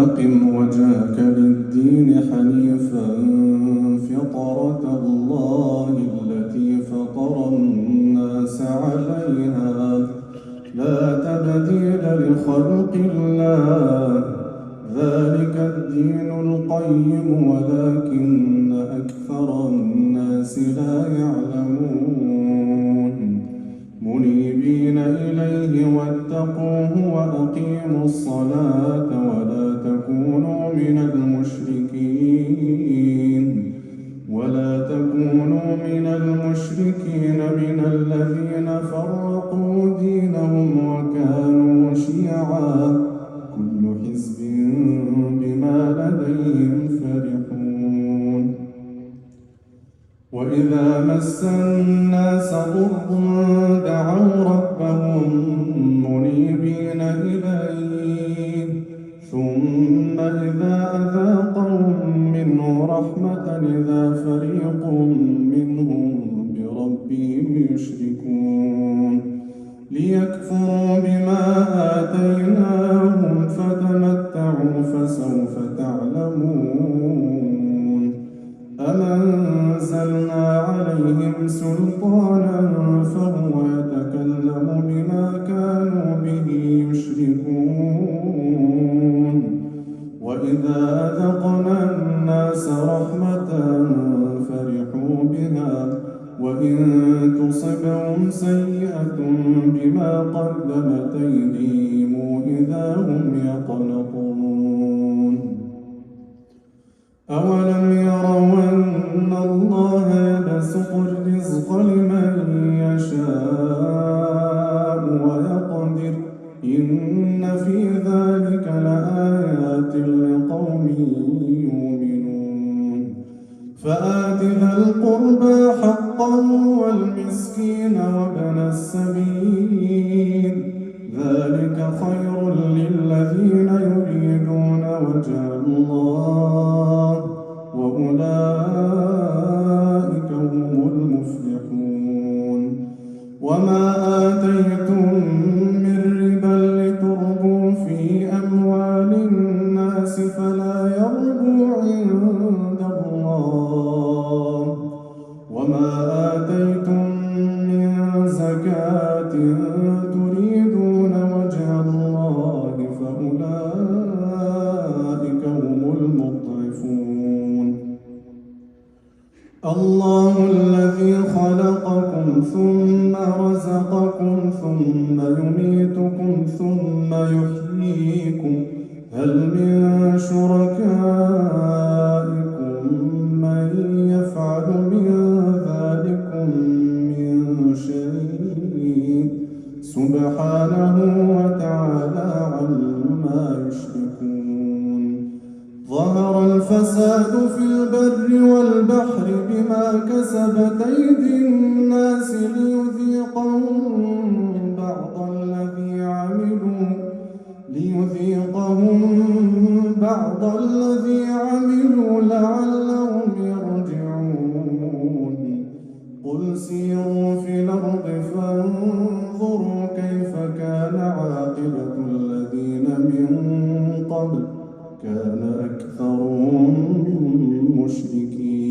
فأقم وجهك للدين حنيفا فطرة الله التي فطر الناس عليها لا تبديل لخلق الله ذلك الدين القيم ولكن أكثر الناس لا يعلمون منيبين إليه واتقوه وأقيموا الصلاة ولا تكونوا من المشركين من الذين فرقوا دينهم وكانوا شيعا كل حزب بما لديهم فرحون وإذا مس الناس ضر دعوا ربهم منيبين إليه ثم إذا أذاقهم منه رحمة إذا فريق منهم بربهم يشركون ليكفروا بما آتيناهم فتمتعوا فسوف تعلمون أم أنزلنا عليهم سلطانا فهو يتكلم بما كانوا به يشركون وإذا أذقنا الناس رحمة فرحوا بها وإن تصبهم سيئة بما قدمت أيديهم إذا هم يقنطون أولم يروا أن الله يبسط الرزق لمن يشاء ويقدر إن في ذلك لآيات لقوم يؤمنون فآت ذا القربى حقه والمسكين وابن السبيل ذلك خير للذين يريدون وجه الله وأولئك هم المفلحون وما آتيتم من ربا لتربوا في أموال الناس فلا يربو عند الله وما آتيتم من زكاة تريدون وجه الله فأولئك هم المضعفون الله الذي خلقكم ثم رزقكم ثم يميتكم ثم يحييكم هل من شركائكم من يفعل من ذلكم من شيء سبحانه وتعالى عما يشركون ظهر الفساد في البر والبحر بما كسبت أيدي الناس ليذيقهم بعض الذي عملوا لعلهم يرجعون قل سيروا في الأرض فانظروا كيف كان عاقبة الذين من قبل كان أكثرهم مشركين